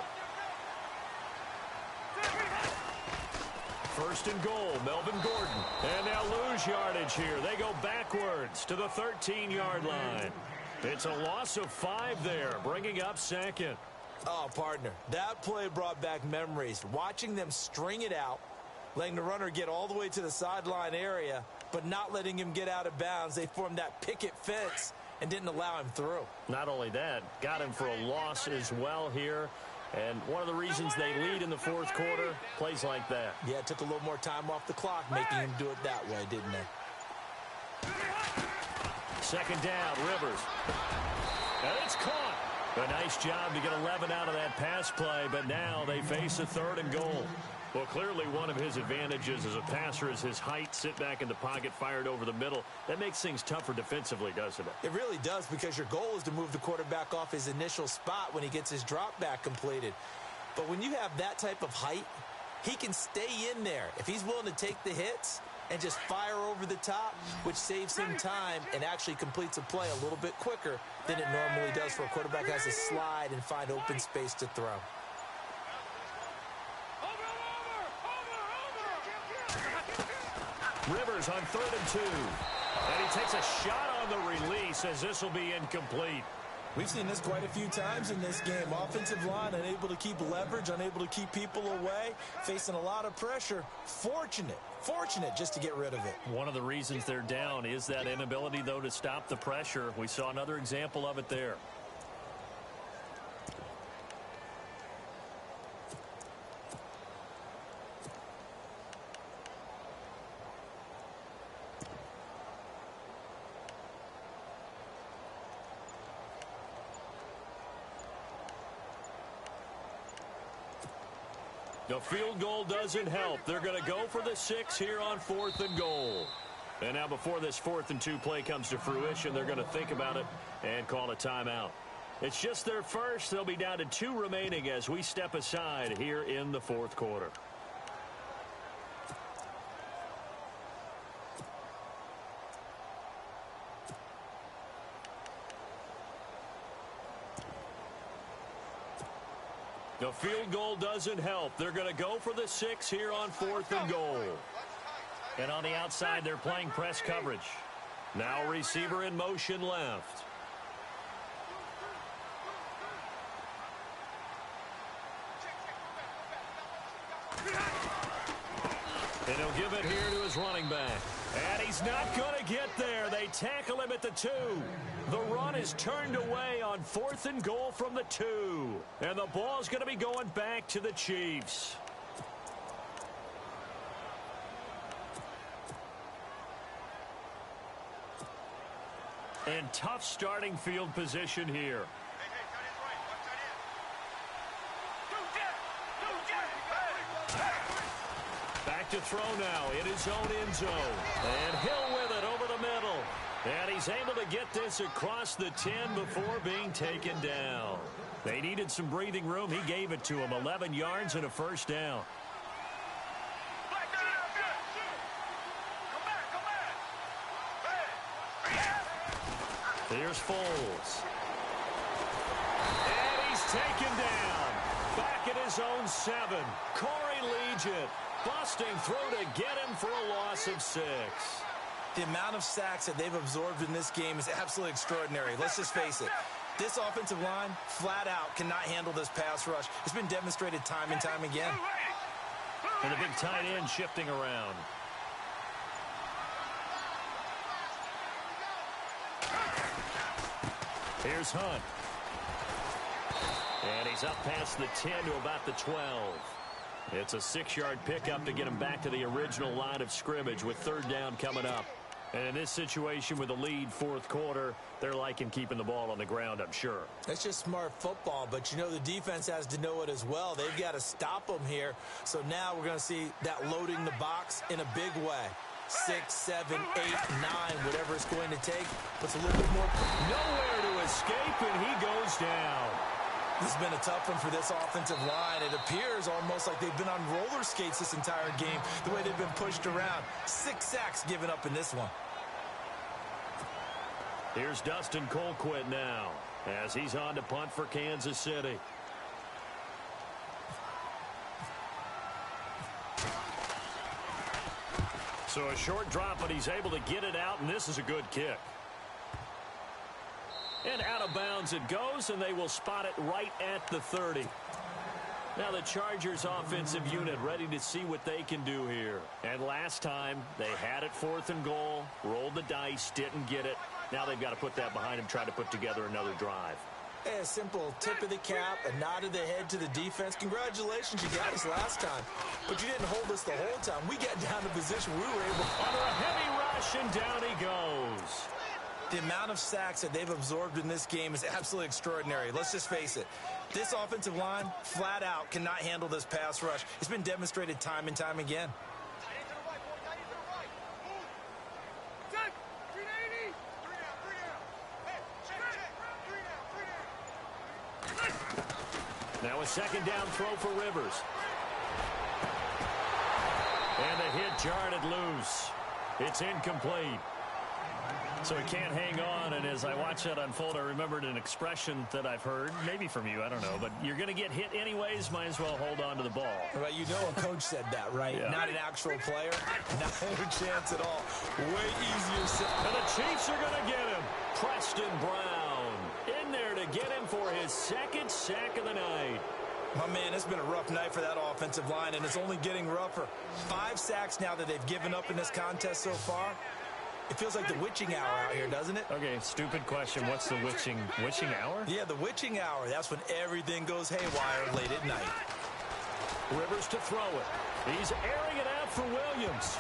[SPEAKER 2] 1st and goal, Melvin Gordon. And they'll lose yardage here. They go backwards to the 13-yard line. It's a loss of 5 there, bringing up 2nd.
[SPEAKER 3] Oh, partner, that play brought back memories. Watching them string it out, letting the runner get all the way to the sideline area, but not letting him get out of bounds. They formed that picket fence and didn't allow him through.
[SPEAKER 2] Not only that, got him for a loss as well here. And one of the reasons they lead in the 4th quarter, plays like that.
[SPEAKER 3] Yeah, it took a little more time off the clock, making him do it that way, didn't they?
[SPEAKER 2] 2nd down, Rivers. And it's caught. A nice job to get 11 out of that pass play, but now they face a 3rd and goal. Well, clearly one of his advantages as a passer is his height. Sit back in the pocket, fired over the middle. That makes things tougher defensively, doesn't it?
[SPEAKER 3] It really does, because your goal is to move the quarterback off his initial spot when he gets his drop back completed. But when you have that type of height, he can stay in there. If he's willing to take the hits and just fire over the top, which saves him time and actually completes a play a little bit quicker than it normally does for a quarterback who has to slide and find open space to throw.
[SPEAKER 2] Rivers on 3rd and 2. And he takes a shot on the release as this will be incomplete.
[SPEAKER 3] We've seen this quite a few times in this game. Offensive line unable to keep leverage, unable to keep people away, facing a lot of pressure. Fortunate just to get rid of it.
[SPEAKER 2] One of the reasons they're down is that inability, though, to stop the pressure. We saw another example of it there. The field goal doesn't help. They're going to go for the 6 here on 4th and goal. And now before this 4th and 2 play comes to fruition, they're going to think about it and call a timeout. It's just their first. They'll be down to 2 remaining as we step aside here in the 4th quarter. The field goal doesn't help. They're going to go for the 6 here on 4th and goal. And on the outside, they're playing press coverage. Now receiver in motion left. And he'll give it here to his running back. And he's not going to get there. They tackle him at the 2. The run is turned away on 4th and goal from the 2. And the ball's going to be going back to the Chiefs. And tough starting field position here. Back to throw now in his own end zone. And Hill with it over the middle. And he's able to get this across the 10 before being taken down. They needed some breathing room. He gave it to him. 11 yards and a 1st down. Here's Foles. And he's taken down. Back at his own 7. Corey Legion busting through to get him for a loss of 6.
[SPEAKER 3] The amount of sacks that they've absorbed in this game is absolutely extraordinary. Let's just face it. This offensive line, flat out, cannot handle this pass rush. It's been demonstrated time and time again.
[SPEAKER 2] And the big tight end shifting around. Here's Hunt. And he's up past the 10 to about the 12. It's a 6-yard pickup to get him back to the original line of scrimmage with third down coming up. And in this situation with a lead fourth quarter, they're liking keeping the ball on the ground, I'm sure.
[SPEAKER 3] That's just smart football, but you know the defense has to know it as well. They've got to stop them here. So now we're going to see that loading the box in a big way. 6, 7, 8, 9, whatever it's going to take. Puts a little bit more.
[SPEAKER 2] Nowhere to escape, and he goes down.
[SPEAKER 3] This has been a tough one for this offensive line. It appears almost like they've been on roller skates this entire game, the way they've been pushed around. 6 sacks given up in this one.
[SPEAKER 2] Here's Dustin Colquitt now as he's on to punt for Kansas City. So a short drop, but he's able to get it out, and this is a good kick. And out of bounds it goes, and they will spot it right at the 30. Now the Chargers offensive unit ready to see what they can do here. And last time they had it 4th and goal, rolled the dice, didn't get it. Now they've got to put that behind them, try to put together another drive.
[SPEAKER 3] Hey, a simple tip of the cap, a nod of the head to the defense. Congratulations, you got us last time. But you didn't hold us the whole time. We got down to position we were able.
[SPEAKER 2] Under a heavy rush, and down he goes.
[SPEAKER 3] The amount of sacks that they've absorbed in this game is absolutely extraordinary. Let's just face it. This offensive line, flat out, cannot handle this pass rush. It's been demonstrated time and time again.
[SPEAKER 2] Now a second down throw for Rivers. And the hit jarred it loose. It's incomplete. So he can't hang on, and as I watch that unfold, I remembered an expression that I've heard, maybe from you, I don't know, but you're going to get hit anyways, might as well hold on to the ball.
[SPEAKER 3] Well, you know a coach said that, right?
[SPEAKER 2] Yeah.
[SPEAKER 3] Not an actual player. Not a chance at all. Way easier said.
[SPEAKER 2] And the Chiefs are going to get him. Preston Brown in there to get him for his 2nd sack of the night.
[SPEAKER 3] My man, it's been a rough night for that offensive line, and it's only getting rougher. 5 sacks now that they've given up in this contest so far. It feels like the witching hour out here, doesn't it?
[SPEAKER 2] Okay, stupid question. What's the witching hour?
[SPEAKER 3] Yeah, the witching hour. That's when everything goes haywire late at night.
[SPEAKER 2] Rivers to throw it. He's airing it out for Williams.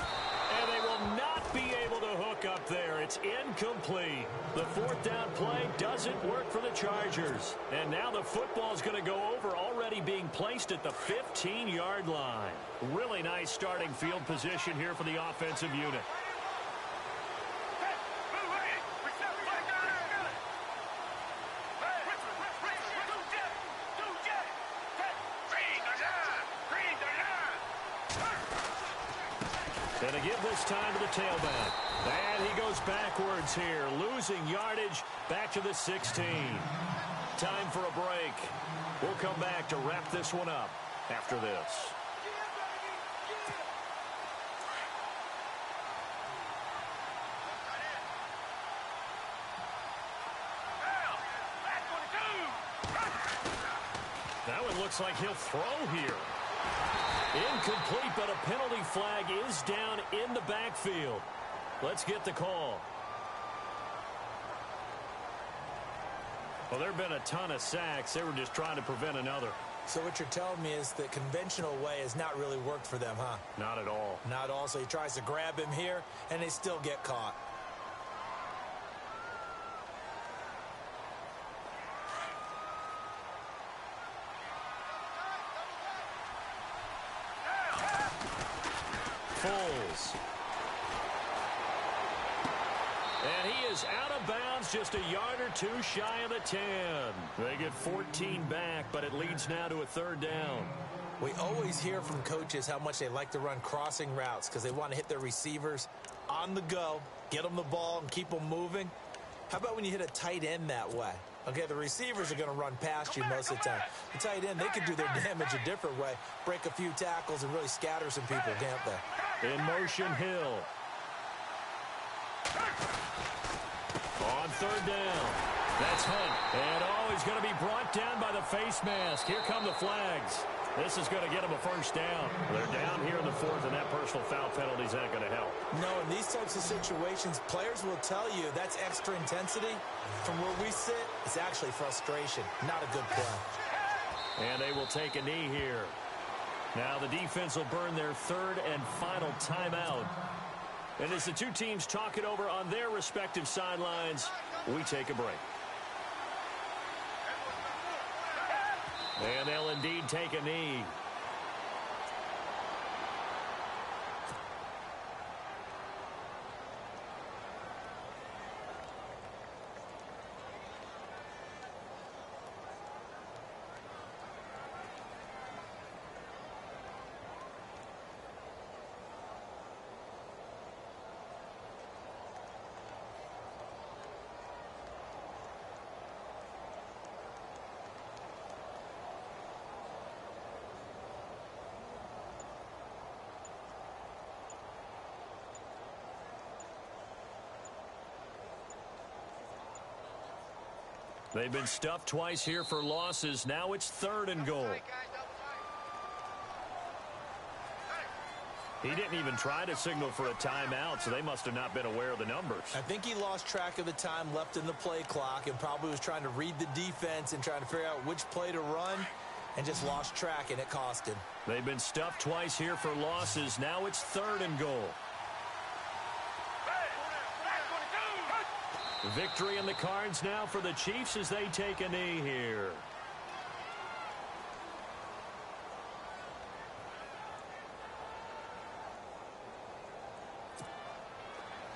[SPEAKER 2] And they will not be able to hook up there. It's incomplete. The 4th down play doesn't work for the Chargers. And now the football is going to go over, already being placed at the 15-yard line. Really nice starting field position here for the offensive unit. And to give this time to the tailback. And he goes backwards here, losing yardage back to the 16. Time for a break. We'll come back to wrap this one up after this. That one looks like he'll throw here. Incomplete, but a penalty flag is down in the backfield. Let's get the call. Well, there have been a ton of sacks. They were just trying to prevent another.
[SPEAKER 3] So what you're telling me is the conventional way has not really worked for them, huh?
[SPEAKER 2] Not at all.
[SPEAKER 3] Not at all. So he tries to grab him here, and they still get caught.
[SPEAKER 2] Foles. And he is out of bounds, just a yard or two shy of the 10. They get 14 back, but it leads now to a 3rd down.
[SPEAKER 3] We always hear from coaches how much they like to run crossing routes because they want to hit their receivers on the go, get them the ball, and keep them moving. How about when you hit a tight end that way? Okay, the receivers are going to run past you most of the time. The tight end, they can do their damage a different way, break a few tackles, and really scatter some people, can't they?
[SPEAKER 2] In motion, Hill. On 3rd down. That's Hunt. And he's going to be brought down by the face mask. Here come the flags. This is going to get them a first down. They're down here in the fourth, and that personal foul penalty is not going to help.
[SPEAKER 3] No, in these types of situations, players will tell you that's extra intensity. From where we sit, it's actually frustration, not a good play.
[SPEAKER 2] And they will take a knee here. Now the defense will burn their third and final timeout. And as the two teams talk it over on their respective sidelines, we take a break. And they'll indeed take a knee. They've been stuffed twice here for losses. Now it's 3rd and goal. He didn't even try to signal for a timeout, so they must have not been aware of the numbers.
[SPEAKER 3] I think he lost track of the time left in the play clock and probably was trying to read the defense and trying to figure out which play to run and just lost track, and it cost him.
[SPEAKER 2] They've been stuffed twice here for losses. Now it's 3rd and goal. Victory in the cards now for the Chiefs as they take a knee here.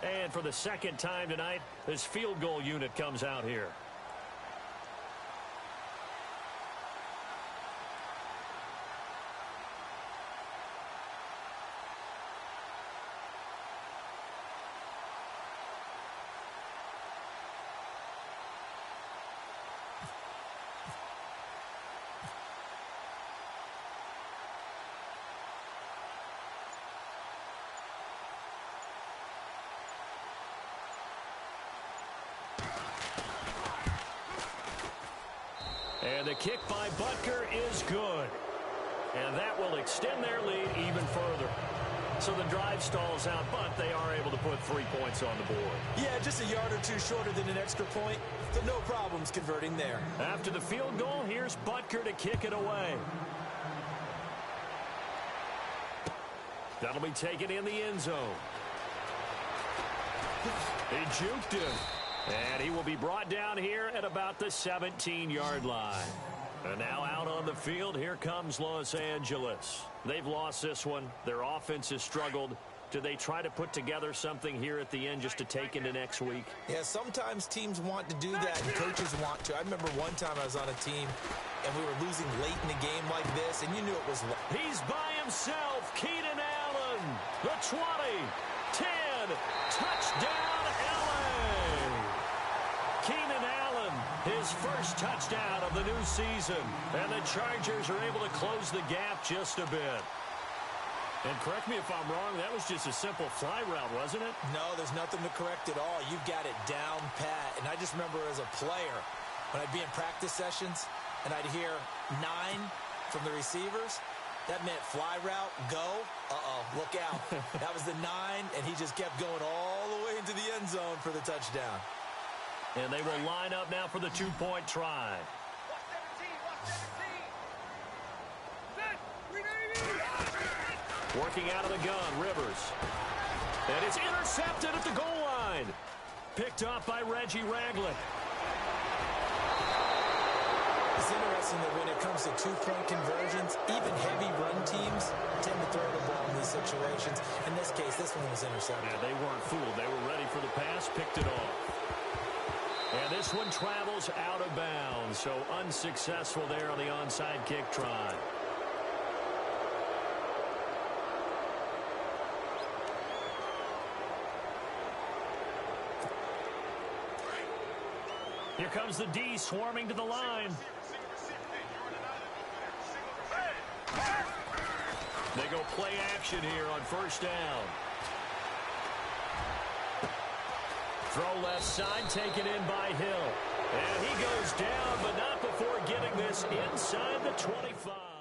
[SPEAKER 2] And for the second time tonight, this field goal unit comes out here. And the kick by Butker is good. And that will extend their lead even further. So the drive stalls out, but they are able to put 3 points on the board.
[SPEAKER 3] Yeah, just a yard or two shorter than an extra point, so no problems converting there.
[SPEAKER 2] After the field goal, here's Butker to kick it away. That'll be taken in the end zone. He juked him. And he will be brought down here at about the 17-yard line. And now out on the field, here comes Los Angeles. They've lost this one. Their offense has struggled. Do they try to put together something here at the end just to take into next week?
[SPEAKER 3] Yeah, sometimes teams want to do that, and coaches want to. I remember one time I was on a team, and we were losing late in a game like this, and you knew it was...
[SPEAKER 2] He's by himself, Keenan Allen. The 20, 10, touchdown, LA. Keenan Allen, his first touchdown of the new season. And the Chargers are able to close the gap just a bit. And correct me if I'm wrong, that was just a simple fly route, wasn't it?
[SPEAKER 3] No, there's nothing to correct at all. You've got it down pat. And I just remember as a player, when I'd be in practice sessions, and I'd hear 9 from the receivers, that meant fly route, go, look out. That was the 9, and he just kept going all the way into the end zone for the touchdown.
[SPEAKER 2] And they will line up now for the 2-point try. Working out of the gun, Rivers. And it's intercepted at the goal line. Picked off by Reggie Ragland.
[SPEAKER 3] It's interesting that when it comes to 2-point conversions, even heavy run teams tend to throw the ball in these situations. In this case, this one was intercepted.
[SPEAKER 2] Yeah, they weren't fooled. They were ready for the pass, picked it off. And this one travels out of bounds, so unsuccessful there on the onside kick try. Here comes the D swarming to the line. They go play action here on first down. Throw left side, taken in by Hill. And he goes down, but not before getting this inside the 25.